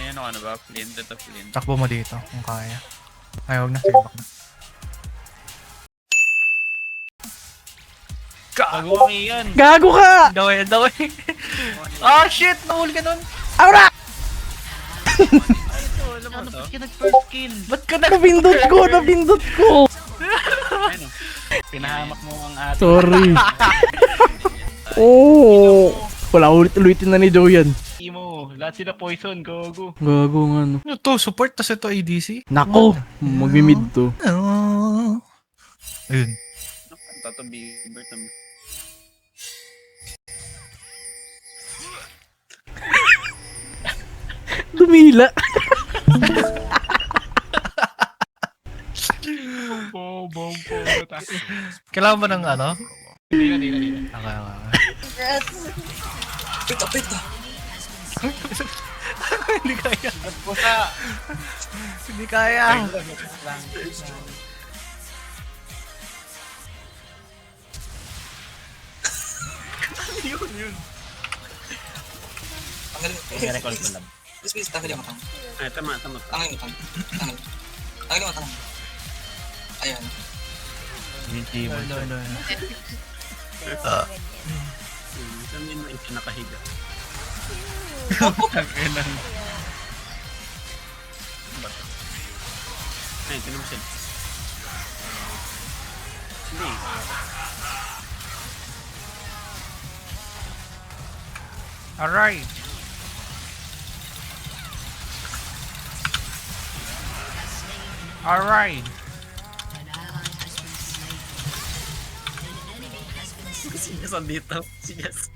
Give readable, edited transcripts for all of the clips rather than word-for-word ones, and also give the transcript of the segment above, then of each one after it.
May ano ka na ba? Flint, ito flint. Takbo mo dito kung kaya. Ay, huwag na. Sige, back na. Gago kang iyan! Gago ka! Daw eh. Ah, shit! Nahuli ka nun! Aura! Ito, alam mo to? Ba't ka nag-first kill? Ba't ka Nabindot ko! Ano? Pinahamak mo ang ating... Sorry. Oh. Wala ulit-ulitin na ni Joe yan. Imo, lahat sila poison, gogo. Gago nga no. Ano to? Support? Tas ito ADC? Nako, magmi-mid to. Ayun. Tato Beaver to me. Dumila. Bobo. Kailangan ba ng ano? Hindi. Okay. Pita. Hindi kaya. Pusa! Hindi kaya. Yun. Tanggalin mo. I-recall ko lang. Please, tanggalin mo tang. Ay, tama. Tanggalin mo tang. Tanggalin mo tang. Ayan. Hindi mo. Ano. Saan yun yung nakahiga? Ay, tinan mo siya. Hindi. Alright. Alright. Si Jess dito. Si Jess.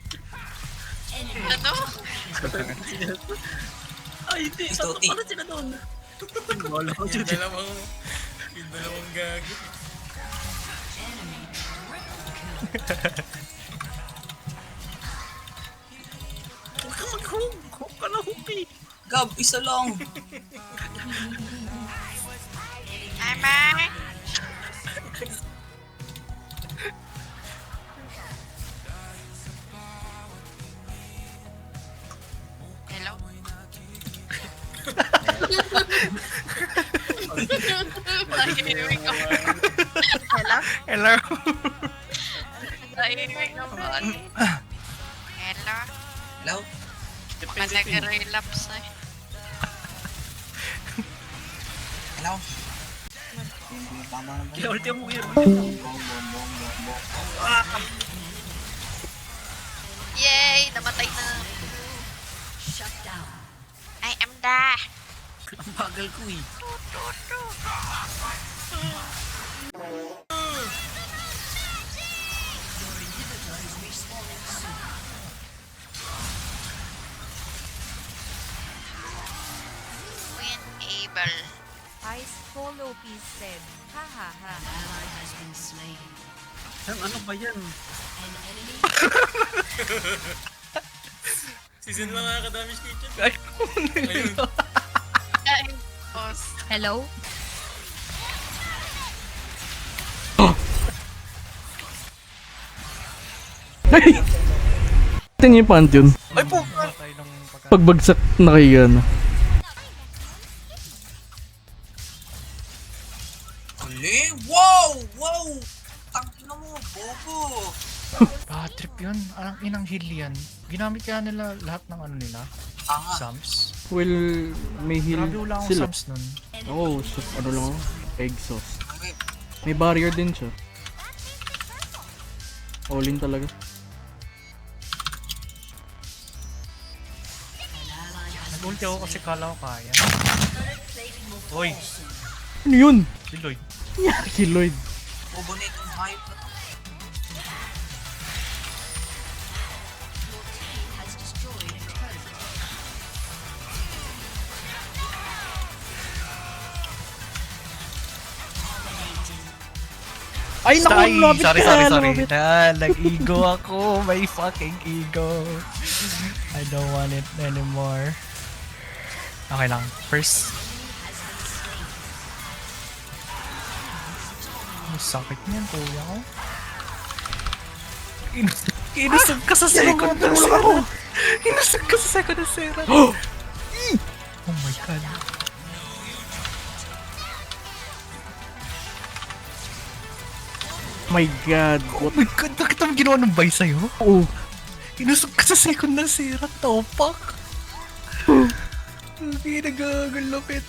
Ano? Ay, hindi. Istuti. Paano sila doon? Wala ko dyan. Yung dalawang gago. Huwag ka mag-hook. Hook ka na hook eh. Gab, isa lang. Ama! Hello? Tahimik ako. Hello? Hello. Tahimik ako. Hello? Hello? Baka nag-relapse na eh. Hello? Tama naman. Kaya ulti mo yun. Yay! Namatay na. I am da. Ang bagal ko eh. Enable. Ice follow piece said, ha ha ha. Ano ba yan? Season mga ka-damage kitchen. Ay, Ayun. Kain. Boss. Hello? Ito niyo yung Pantheon. Ay po! Patay nung Pagbagsak na kayo ano. Uli? Wow! Tangina mo, bobo. bad trip yun. Ang inang heal yan. Ginamit kaya nila lahat ng ano nila? Tanga. Sums? Well, may heal Grabe wala akong sila. sums nun. Oo, so, ano lang ako. Exhaust. Okay. May barrier din siya. All in talaga. Nag-ulti ako kasi kala ko kaya. Hoy! Ano yun? Si Lloyd. Si Lloyd. Bobo na itong hype na to. Ay, naku, lumapit Sorry. ka, lumapit. Nag-ego ako. May fucking ego. I don't want it anymore. Okay lang. First. Ang sakit niyan, kuya ko. Inusog ka sa second ng Sera. Inusog ka sa second ng Sera. Oh my god. My god. Oh my god, nakita mo ginawa ng bay sa'yo? Oh. Inusog ka sa second na sira, topak. Hindi nagagalapit.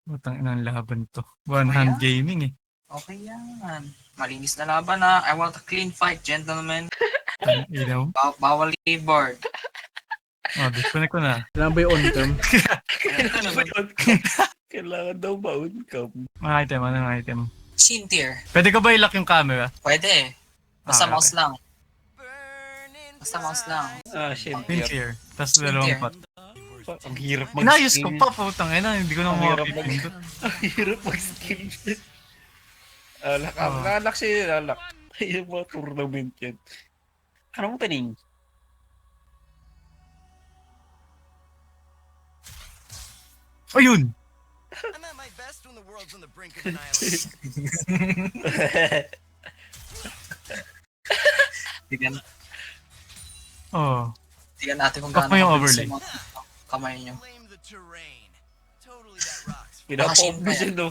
Butang inang laban to. One hand gaming eh. Okay yan. Malinis na laban na. I want a clean fight, gentlemen. Ang ilaw. Bawal keyboard. Oh, disconnect ko na. Kailangan ba yung on-cam? Kailangan daw ba outcome? Mga item, anong item? Shin tier. Pwede ka ba i-lock yung camera? Pwede eh. Basta Okay, mouse lang. Basta mouse lang. Ah, shit. Pin tier. Tapos dalawang tier. pot. Ang hirap Inayos ko mag-skill. pa, putang ina. Hindi ko na Ang hirap makapipindot. Ang hirap mag-skill. Alak, Oh. alak siya, alak. Yung mga tournament yan. Anong taning? Ayun! I'm at my best when the world's on the brink of annihilation. Tignan, Oh. tignan natin kung Lock mo yung kabilis overlay. mga kamay nyo. Blame the terrain. Totally that rocks. Pinapop mo siya, no?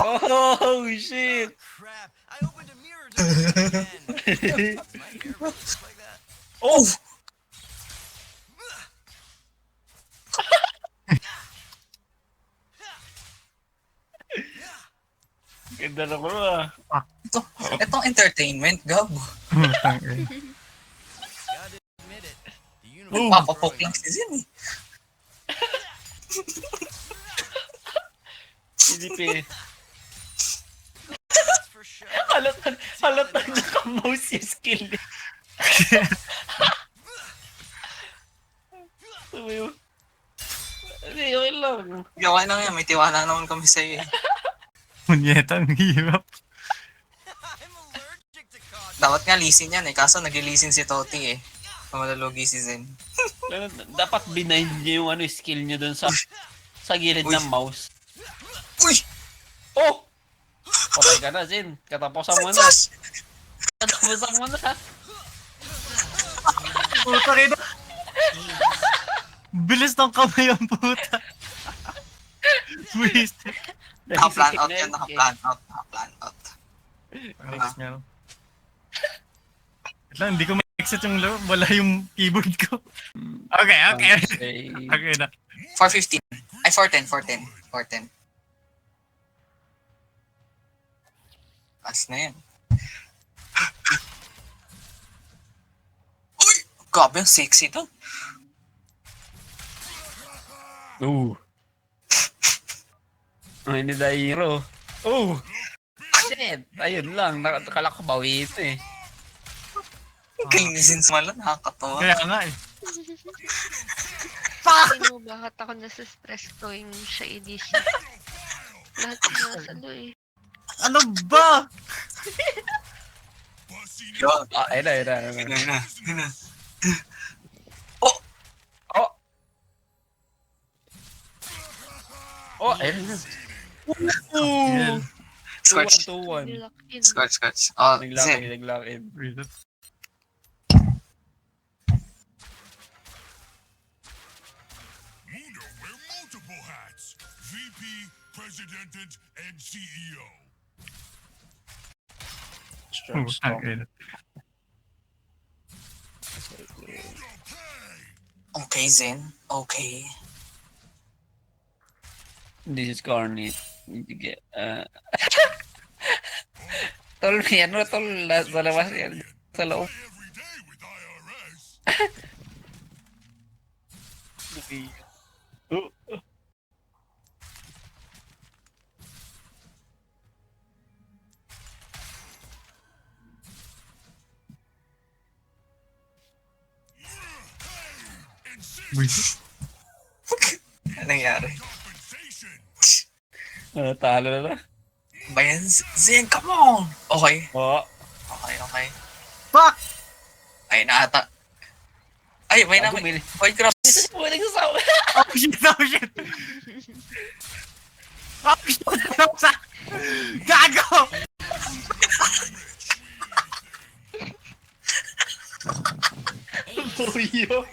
Oh, shit! Crap. I opened a mirror to again. My hair looks like that. Oh! Ganda na ko ah. Itong entertainment, Gab. Putang ina. Gotta admit it. The universe Papapok lang si Zin eh. Hindi pa eh. That's for sure. Halatang naka-mouse yung skill eh. Ano yun? Hindi, okay lang. Gawa na nga, may tiwala naman kami sa'yo eh. Munyeta, ang hirap. I'm allergic to cotton. Dapat nga lisin yan eh, kaso nag-lisin si Toti eh. Malulugi si Zen. Dapat binahin niyo yung ano, skill niyo dun sa gilid Uy. ng mouse. Uy! Oh! Patay ka na, Zin. Katapusan mo na. Flash! Katapusan mo na. Puta ina. Bilis ng kamay ang puta. Wasted. Naka-plan out yan, naka-plan out, naka-plan out. Next meron. Wait lang, hindi ko ma-exit yung laro. Wala yung keyboard ko. Okay, okay. Okay na. 415. Ay, 410, 410. 410. As na yan. Uy! Grabe ang sexy to. Ooh. Ay, hindi na hero. Oh! Shit! Ayun lang, nakalakabawi ito eh. Kalinisin sa malan, nakakatawa. Kaya nga eh. Ano, bakit ako nasa stress tuwing siya edition? Lahat sinasalo eh. Ano ba? Yun. Ah, ayun na, ayun na. Ayun na, ayun na. Oh! Oh, ayun na. Yan. Scorch. 2-1. Nilock in. Scorch, Scorch. Oh, Naglock Zen. in, naglock in. Read it. Mundo wear multiple hats. VP, President, and CEO. Putang ina. Okay, Zen. Okay. This is Garnet. Need to get, Tol, may ano, tol, sa labas yan. Sa loob. Every day with IRS. Wish. Ano nangyari? Compensation. Talo na na. Bayan, Zen, come on! Okay. Oh, Okay, okay. Fuck! Ay, naata. Ay, may Gago, namin. may- White cross. Uy, nagsasawa. Oh shit, oh shit! Oh shit! Gago! Tuyo.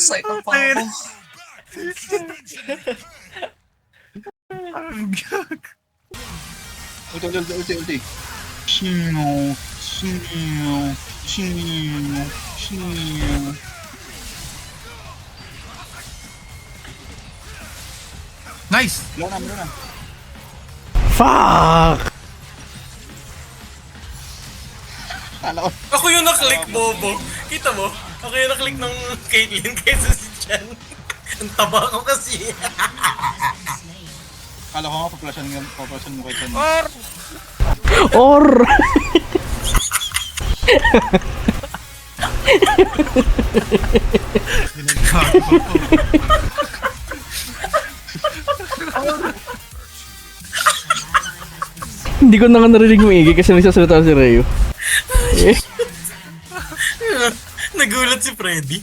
Excited pa ako. Ulti. Shino. Nice! Blow na. Fuck! Ako yung naklik, bobo. Kita mo? Ako yung naklik ng Caitlyn kaysa si Chan. Ang taba ko kasi. Kala ko nga, population mo kay Chan. Or! Hindi ko na nga narinig maigi kasi may sasalita si Reo. Nagulat si Freddy.